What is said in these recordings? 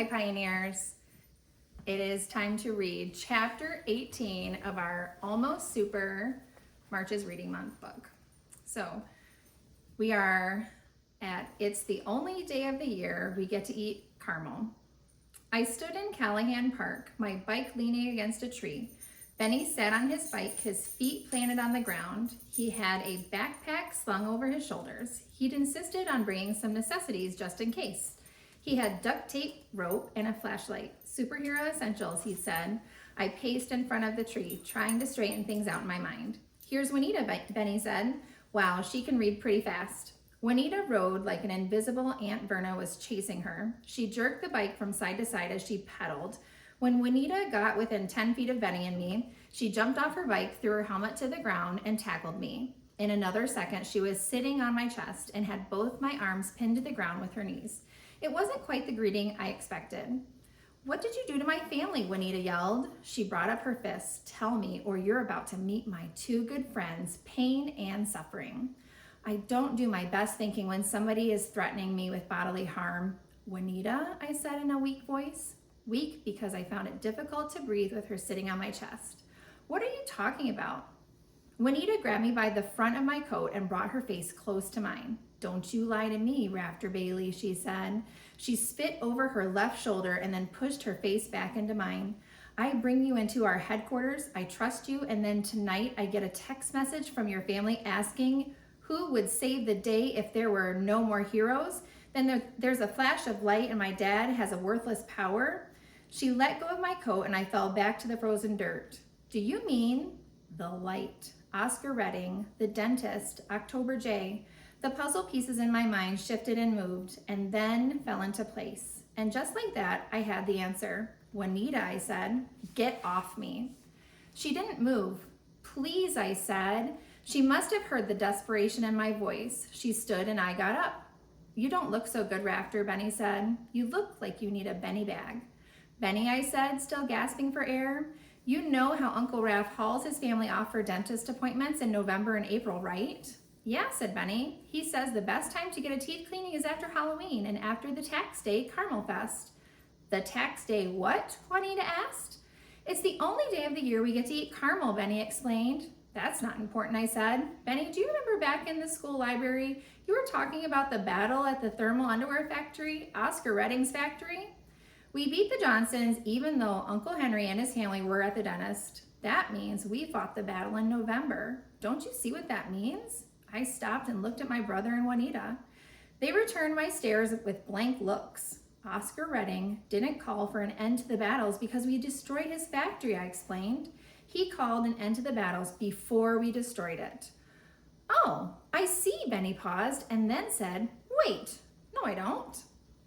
Hi, Pioneers. It is time to read chapter 18 of our Almost Super March's Reading Month book. So we are at It's the Only Day of the Year We Get to Eat Caramel. I stood in Callahan Park, my bike leaning against a tree. Benny sat on his bike, his feet planted on the ground. He had a backpack slung over his shoulders. He'd insisted on bringing some necessities just in case. He had duct tape, rope, and a flashlight. Superhero essentials, he said. I paced in front of the tree, trying to straighten things out in my mind. Here's Juanita, Benny said. Wow, she can read pretty fast. Juanita rode like an invisible Aunt Verna was chasing her. She jerked the bike from side to side as she pedaled. When Juanita got within 10 feet of Benny and me, she jumped off her bike, threw her helmet to the ground, and tackled me. In another second, she was sitting on my chest and had both my arms pinned to the ground with her knees. It wasn't quite the greeting I expected. What did you do to my family? Juanita yelled. She brought up her fist. Tell me, or you're about to meet my two good friends, pain and suffering. I don't do my best thinking when somebody is threatening me with bodily harm. Juanita, I said in a weak voice. Weak because I found it difficult to breathe with her sitting on my chest. What are you talking about? Juanita grabbed me by the front of my coat and brought her face close to mine. Don't you lie to me, Rafter Bailey, she said. She spit over her left shoulder and then pushed her face back into mine. I bring you into our headquarters, I trust you, and then tonight I get a text message from your family asking who would save the day if there were no more heroes. Then there's a flash of light and my dad has a worthless power. She let go of my coat and I fell back to the frozen dirt. Do you mean the light? Oscar Redding, the dentist, October J. The puzzle pieces in my mind shifted and moved and then fell into place. And just like that, I had the answer. Juanita, I said, get off me. She didn't move. Please, I said. She must have heard the desperation in my voice. She stood and I got up. You don't look so good, Rafter, Benny said. You look like you need a Benny bag. Benny, I said, still gasping for air. You know how Uncle Raph hauls his family off for dentist appointments in November and April, right? Yeah, said Benny. He says the best time to get a teeth cleaning is after Halloween and after the tax day Caramel Fest. The tax day what? Juanita asked. It's the only day of the year we get to eat caramel, Benny explained. That's not important, I said. Benny, do you remember back in the school library, you were talking about the battle at the thermal underwear factory, Oscar Redding's factory? We beat the Johnsons even though Uncle Henry and his family were at the dentist. That means we fought the battle in November. Don't you see what that means? I stopped and looked at my brother and Juanita. They returned my stares with blank looks. Oscar Redding didn't call for an end to the battles because we destroyed his factory, I explained. He called an end to the battles before we destroyed it. Oh, I see, Benny paused and then said, wait, no I don't.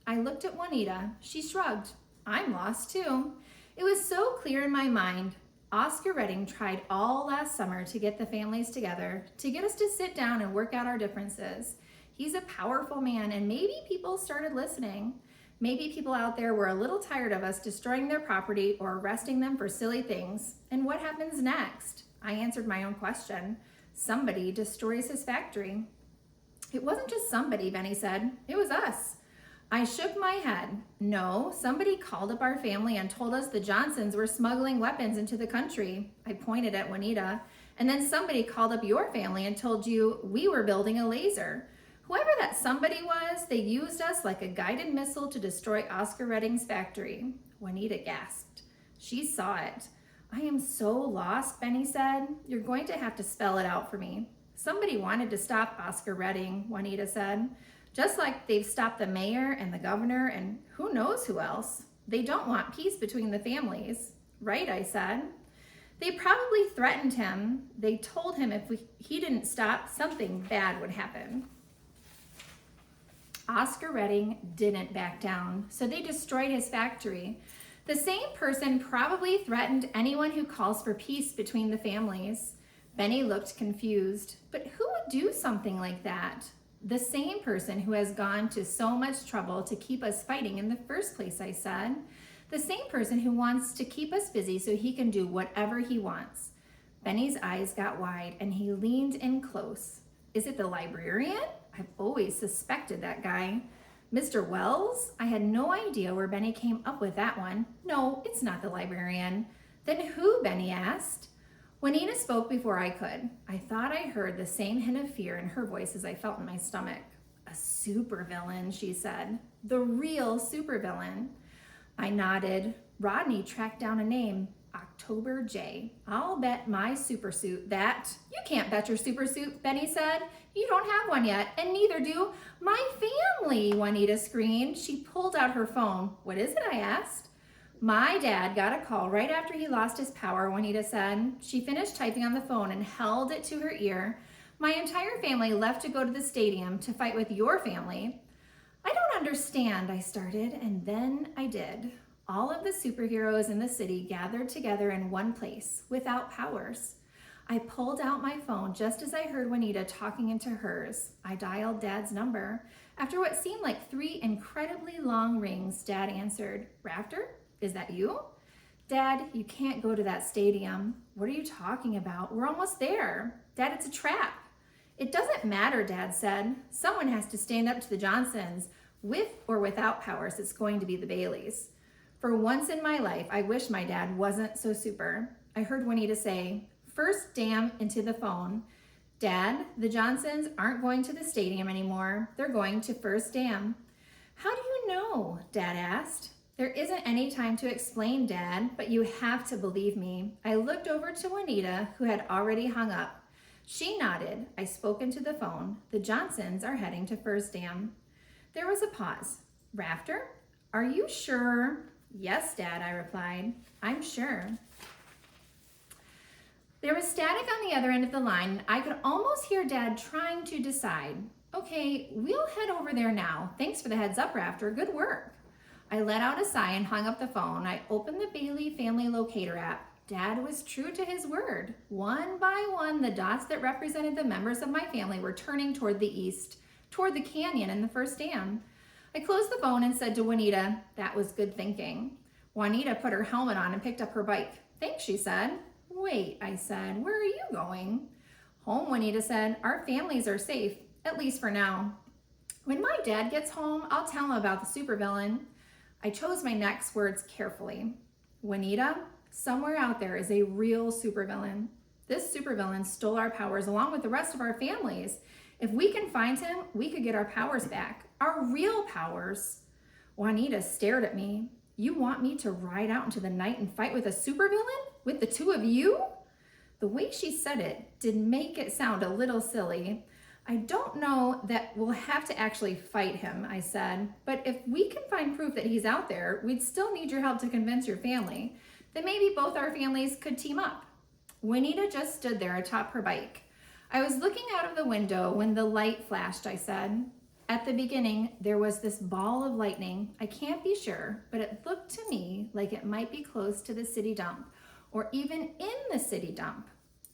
I looked at Juanita. She shrugged. I'm lost too. It was so clear in my mind. Oscar Redding tried all last summer to get the families together, to get us to sit down and work out our differences. He's a powerful man and maybe people started listening. Maybe people out there were a little tired of us destroying their property or arresting them for silly things. And what happens next? I answered my own question. Somebody destroys his factory. It wasn't just somebody, Benny said. It was us. I shook my head. No, somebody called up our family and told us the Johnsons were smuggling weapons into the country. I pointed at Juanita. And then somebody called up your family and told you we were building a laser. Whoever that somebody was, they used us like a guided missile to destroy Oscar Redding's factory. Juanita gasped. She saw it. I am so lost, Benny said. You're going to have to spell it out for me. Somebody wanted to stop Oscar Redding, Juanita said. Just like they've stopped the mayor and the governor and who knows who else. They don't want peace between the families. Right, I said. They probably threatened him. They told him if he didn't stop, something bad would happen. Oscar Redding didn't back down, so they destroyed his factory. The same person probably threatened anyone who calls for peace between the families. Benny looked confused. But who would do something like that? The same person who has gone to so much trouble to keep us fighting in the first place, I said. The same person who wants to keep us busy so he can do whatever he wants. Benny's eyes got wide and he leaned in close. Is it the librarian? I've always suspected that guy. Mr. Wells? I had no idea where Benny came up with that one. No, it's not the librarian. Then who? Benny asked. Juanita spoke before I could. I thought I heard the same hint of fear in her voice as I felt in my stomach. A supervillain, she said. The real supervillain. I nodded. Rodney tracked down a name. October J. I'll bet my supersuit that. You can't bet your supersuit, Benny said. You don't have one yet, and neither do my family, Juanita screamed. She pulled out her phone. What is it? I asked. My dad got a call right after he lost his power, Juanita said. She finished typing on the phone and held it to her ear. My entire family left to go to the stadium to fight with your family. I don't understand, I started, and then I did. All of the superheroes in the city gathered together in one place, without powers. I pulled out my phone just as I heard Juanita talking into hers. I dialed Dad's number. After what seemed like 3 incredibly long rings, Dad answered. Rafter, is that you? Dad, you can't go to that stadium. What are you talking about? We're almost there. Dad, it's a trap. It doesn't matter, Dad said. Someone has to stand up to the Johnsons. With or without powers, it's going to be the Baileys. For once in my life, I wish my dad wasn't so super. I heard Juanita say, first damn into the phone. Dad, the Johnsons aren't going to the stadium anymore. They're going to First Dam. How do you know? Dad asked. There isn't any time to explain, Dad, but you have to believe me. I looked over to Juanita, who had already hung up. She nodded. I spoke into the phone. The Johnsons are heading to First Dam. There was a pause. Rafter, are you sure? Yes, Dad, I replied. I'm sure. There was static on the other end of the line. I could almost hear Dad trying to decide. Okay, we'll head over there now. Thanks for the heads up, Rafter. Good work. I let out a sigh and hung up the phone. I opened the Bailey Family Locator app. Dad was true to his word. One by one, the dots that represented the members of my family were turning toward the east, toward the canyon and the First Dam. I closed the phone and said to Juanita, that was good thinking. Juanita put her helmet on and picked up her bike. Thanks, she said. Wait, I said, where are you going? Home, Juanita said. Our families are safe, at least for now. When my dad gets home, I'll tell him about the supervillain. I chose my next words carefully. Juanita, somewhere out there is a real supervillain. This supervillain stole our powers along with the rest of our families. If we can find him, we could get our powers back. Our real powers. Juanita stared at me. You want me to ride out into the night and fight with a supervillain? With the two of you? The way she said it did make it sound a little silly. I don't know that we'll have to actually fight him, I said, but if we can find proof that he's out there, we'd still need your help to convince your family. Then maybe both our families could team up. Juanita just stood there atop her bike. I was looking out of the window when the light flashed, I said. At the beginning, there was this ball of lightning. I can't be sure, but it looked to me like it might be close to the city dump, or even in the city dump.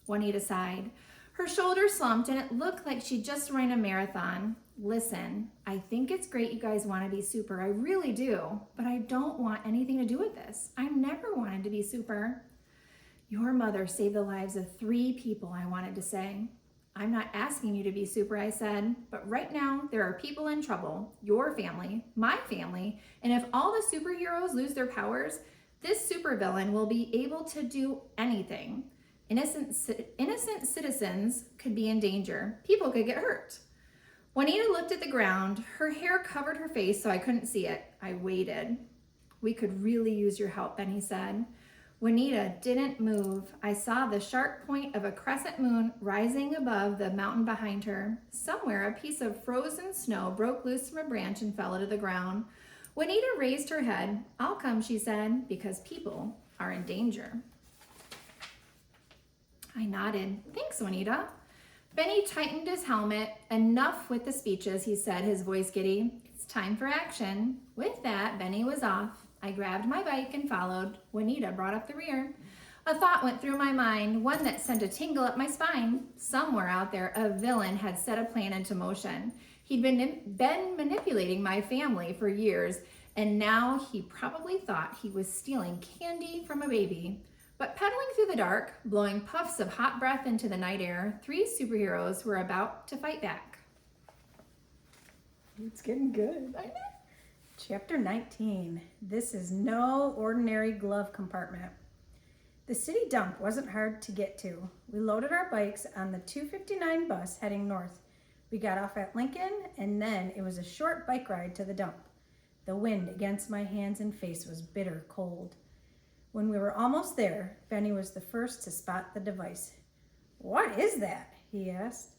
Juanita sighed. Her shoulders slumped and it looked like she just ran a marathon. Listen, I think it's great you guys want to be super. I really do, but I don't want anything to do with this. I never wanted to be super. Your mother saved the lives of 3 people, I wanted to say. I'm not asking you to be super, I said, but right now there are people in trouble. Your family, my family, and if all the superheroes lose their powers, this supervillain will be able to do anything. Innocent citizens could be in danger. People could get hurt. Juanita looked at the ground. Her hair covered her face so I couldn't see it. I waited. We could really use your help, Benny said. Juanita didn't move. I saw the sharp point of a crescent moon rising above the mountain behind her. Somewhere, a piece of frozen snow broke loose from a branch and fell to the ground. Juanita raised her head. I'll come, she said, because people are in danger. I nodded. Thanks, Juanita. Benny tightened his helmet. Enough with the speeches, he said, his voice giddy. It's time for action. With that, Benny was off. I grabbed my bike and followed. Juanita brought up the rear. A thought went through my mind, one that sent a tingle up my spine. Somewhere out there, a villain had set a plan into motion. He'd been manipulating my family for years, and now he probably thought he was stealing candy from a baby. But pedaling through the dark, blowing puffs of hot breath into the night air, 3 superheroes were about to fight back. It's getting good. I know. Chapter 19. This is no ordinary glove compartment. The city dump wasn't hard to get to. We loaded our bikes on the 2:59 bus heading north. We got off at Lincoln, and then it was a short bike ride to the dump. The wind against my hands and face was bitter cold. When we were almost there, Benny was the first to spot the device. "What is that?" he asked.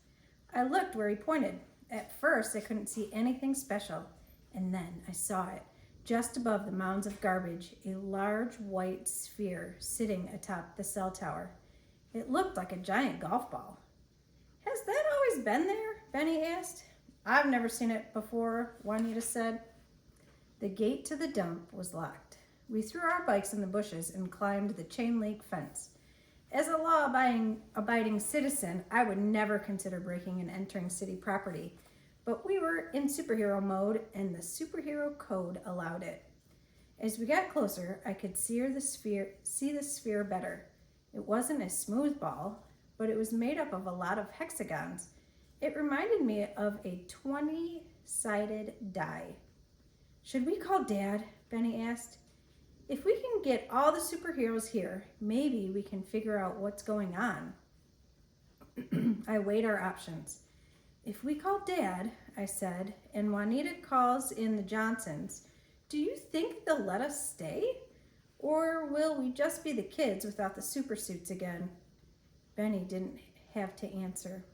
I looked where he pointed. At first, I couldn't see anything special. And then I saw it, just above the mounds of garbage, a large white sphere sitting atop the cell tower. It looked like a giant golf ball. "Has that always been there?" Benny asked. "I've never seen it before," Juanita said. The gate to the dump was locked. We threw our bikes in the bushes and climbed the chain-link fence. As a law-abiding citizen, I would never consider breaking and entering city property. But we were in superhero mode, and the superhero code allowed it. As we got closer, I could see the sphere better. It wasn't a smooth ball, but it was made up of a lot of hexagons. It reminded me of a 20-sided die. "Should we call Dad?" Benny asked. "If we can get all the superheroes here, maybe we can figure out what's going on." I weighed our options. "If we call Dad," I said, "and Juanita calls in the Johnsons, do you think they'll let us stay? Or will we just be the kids without the super suits again?" Benny didn't have to answer.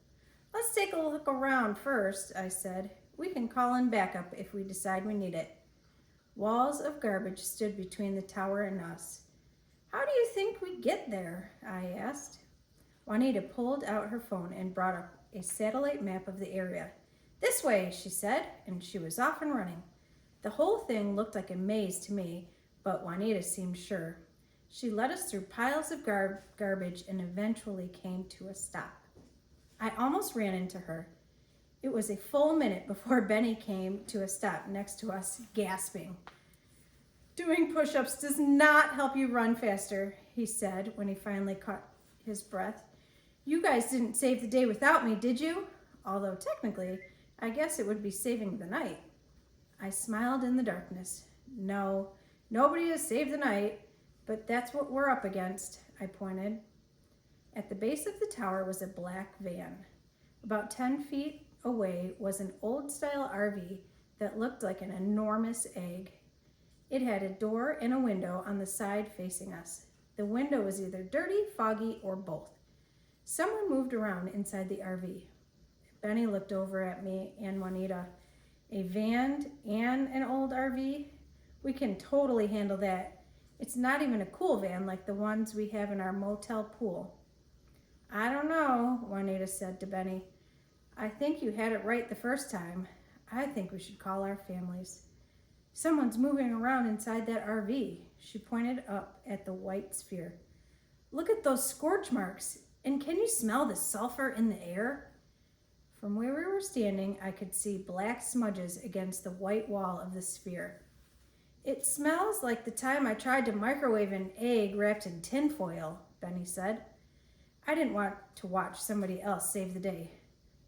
"Let's take a look around first," I said. "We can call in backup if we decide we need it." Walls of garbage stood between the tower and us. "How do you think we get there?" I asked. Juanita pulled out her phone and brought up a satellite map of the area. "This way," she said, and she was off and running. The whole thing looked like a maze to me, but Juanita seemed sure. She led us through piles of garbage and eventually came to a stop. I almost ran into her. It was a full minute before Benny came to a stop next to us, gasping. "Doing push-ups does not help you run faster," he said when he finally caught his breath. "You guys didn't save the day without me, did you? Although technically, I guess it would be saving the night." I smiled in the darkness. "No, nobody has saved the night, but that's what we're up against," I pointed. At the base of the tower was a black van. About 10 feet away was an old-style RV that looked like an enormous egg. It had a door and a window on the side facing us. The window was either dirty, foggy, or both. Someone moved around inside the RV. Benny looked over at me and Juanita. "A van and an old RV? We can totally handle that. It's not even a cool van like the ones we have in our motel pool." "I don't know," Juanita said to Benny. "I think you had it right the first time. I think we should call our families." "Someone's moving around inside that RV." She pointed up at the white sphere. "Look at those scorch marks. And can you smell the sulfur in the air?" From where we were standing, I could see black smudges against the white wall of the sphere. "It smells like the time I tried to microwave an egg wrapped in tinfoil," Benny said. I didn't want to watch somebody else save the day.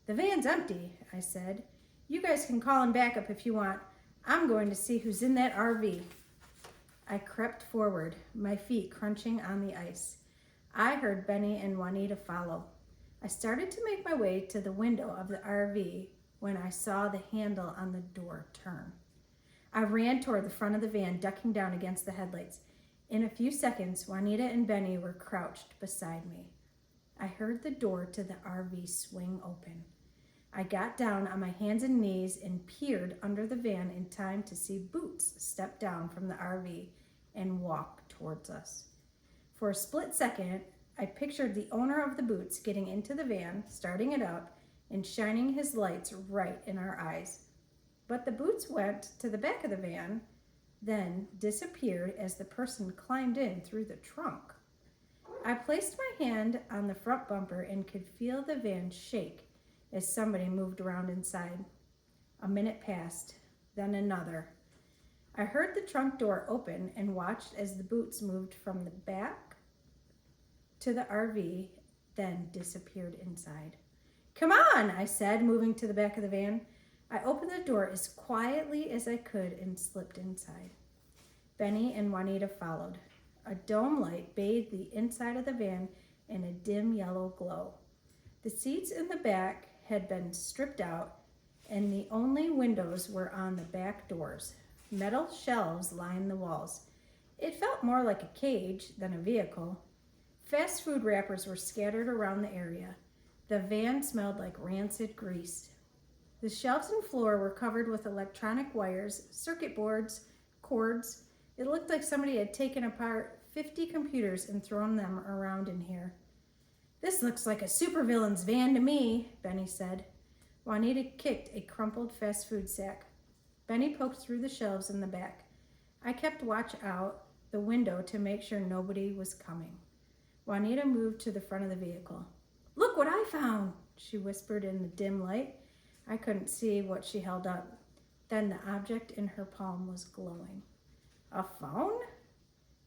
"The van's empty," I said. "You guys can call in backup if you want. I'm going to see who's in that RV." I crept forward, my feet crunching on the ice. I heard Benny and Juanita follow. I started to make my way to the window of the RV when I saw the handle on the door turn. I ran toward the front of the van, ducking down against the headlights. In a few seconds, Juanita and Benny were crouched beside me. I heard the door to the RV swing open. I got down on my hands and knees and peered under the van in time to see Boots step down from the RV and walk towards us. For a split second, I pictured the owner of the Boots getting into the van, starting it up, and shining his lights right in our eyes. But the Boots went to the back of the van, then disappeared as the person climbed in through the trunk. I placed my hand on the front bumper and could feel the van shake as somebody moved around inside. A minute passed, then another. I heard the trunk door open and watched as the Boots moved from the back to the RV, then disappeared inside. "Come on," I said, moving to the back of the van. I opened the door as quietly as I could and slipped inside. Benny and Juanita followed. A dome light bathed the inside of the van in a dim yellow glow. The seats in the back had been stripped out, and the only windows were on the back doors. Metal shelves lined the walls. It felt more like a cage than a vehicle. Fast food wrappers were scattered around the area. The van smelled like rancid grease. The shelves and floor were covered with electronic wires, circuit boards, cords. It looked like somebody had taken apart 50 computers and thrown them around in here. "This looks like a supervillain's van to me," Benny said. Juanita kicked a crumpled fast food sack. Benny poked through the shelves in the back. I kept watch out the window to make sure nobody was coming. Juanita moved to the front of the vehicle. "Look what I found," she whispered in the dim light. I couldn't see what she held up. Then the object in her palm was glowing. "A phone?"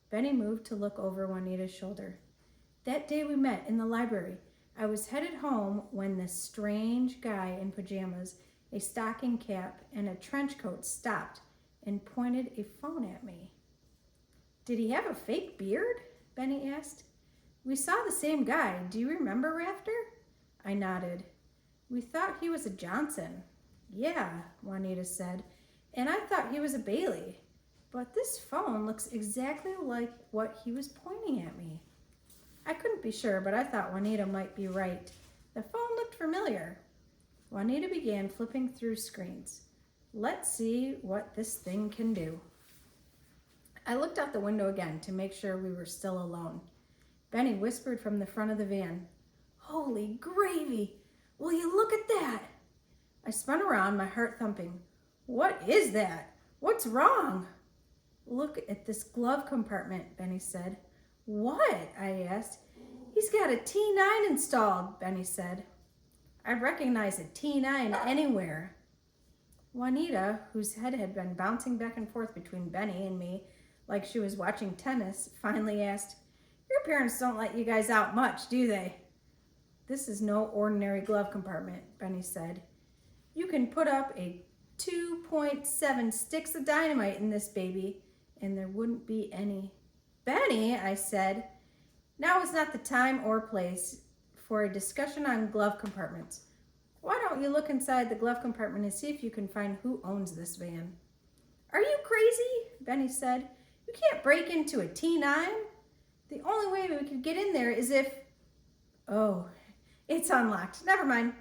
Benny moved to look over Juanita's shoulder. "That day we met in the library, I was headed home when this strange guy in pajamas, a stocking cap, and a trench coat stopped and pointed a phone at me." "Did he have a fake beard?" Benny asked. "We saw the same guy. Do you remember, Rafter?" I nodded. "We thought he was a Johnson." "Yeah," Juanita said, "and I thought he was a Bailey. But this phone looks exactly like what he was pointing at me." I couldn't be sure, but I thought Juanita might be right. The phone looked familiar. Juanita began flipping through screens. "Let's see what this thing can do." I looked out the window again to make sure we were still alone. Benny whispered from the front of the van, "Holy gravy! Will you look at that?" I spun around, my heart thumping. "What is that? What's wrong?" "Look at this glove compartment," Benny said. "What?" I asked. "He's got a T9 installed," Benny said. I'd recognize a T9 anywhere. Juanita, whose head had been bouncing back and forth between Benny and me like she was watching tennis, finally asked, "Your parents don't let you guys out much, do they?" "This is no ordinary glove compartment," Benny said. "You can put up a 2.7 sticks of dynamite in this baby, and there wouldn't be any." "Benny," I said, "now is not the time or place for a discussion on glove compartments. Why don't you look inside the glove compartment and see if you can find who owns this van?" "Are you crazy?" Benny said. "You can't break into a T9. The only way we could get in there is if..." "Oh, it's unlocked. Never mind."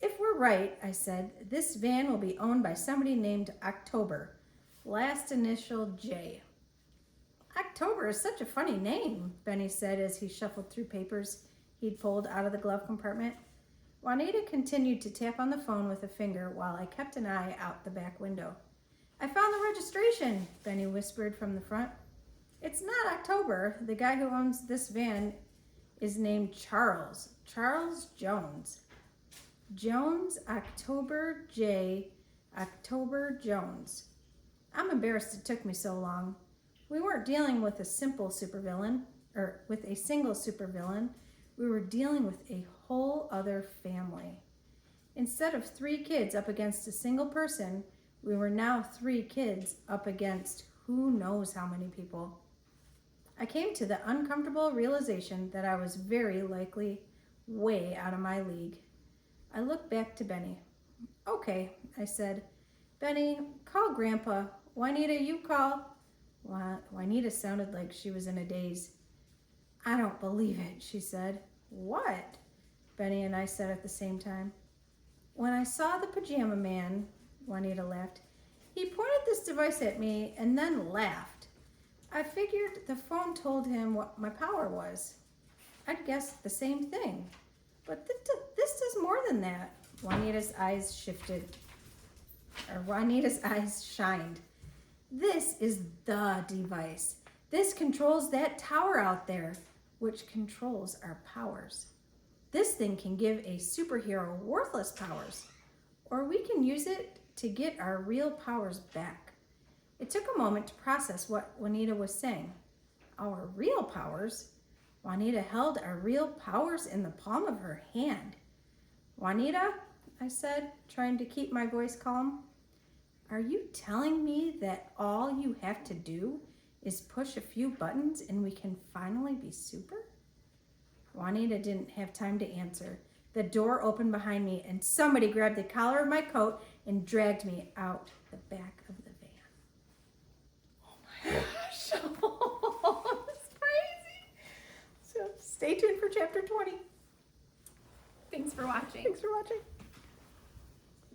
"If we're right," I said, "this van will be owned by somebody named October. Last initial J." "October is such a funny name," Benny said as he shuffled through papers he'd pulled out of the glove compartment. Juanita continued to tap on the phone with a finger while I kept an eye out the back window. "I found the registration," Benny whispered from the front. "It's not October. The guy who owns this van is named Charles Jones. Jones, October J, October Jones." I'm embarrassed it took me so long. We weren't dealing with a single supervillain. We were dealing with a whole other family. Instead of 3 kids up against a single person, we were now 3 kids up against who knows how many people. I came to the uncomfortable realization that I was very likely way out of my league. I looked back to Benny. "Okay," I said. "Benny, call Grandpa. Juanita, you call..." Juanita sounded like she was in a daze. "I don't believe it," she said. "What?" Benny and I said at the same time. "When I saw the pajama man," Juanita laughed, "he pointed this device at me and then laughed. I figured the phone told him what my power was. I'd guessed the same thing. But this does more than that." Juanita's eyes shined. "This is the device. This controls that tower out there, which controls our powers. This thing can give a superhero worthless powers, or we can use it to get our real powers back." It took a moment to process what Juanita was saying. Our real powers? Juanita held our real powers in the palm of her hand. "Juanita, I said, trying to keep my voice calm. Are you telling me that all you have to do is push a few buttons and we can finally be super? Juanita didn't have time to answer. The door opened behind me and somebody grabbed the collar of my coat and dragged me out the back of the van. Oh my gosh. That's crazy. So stay tuned for chapter 20. Thanks for watching. Thanks for watching.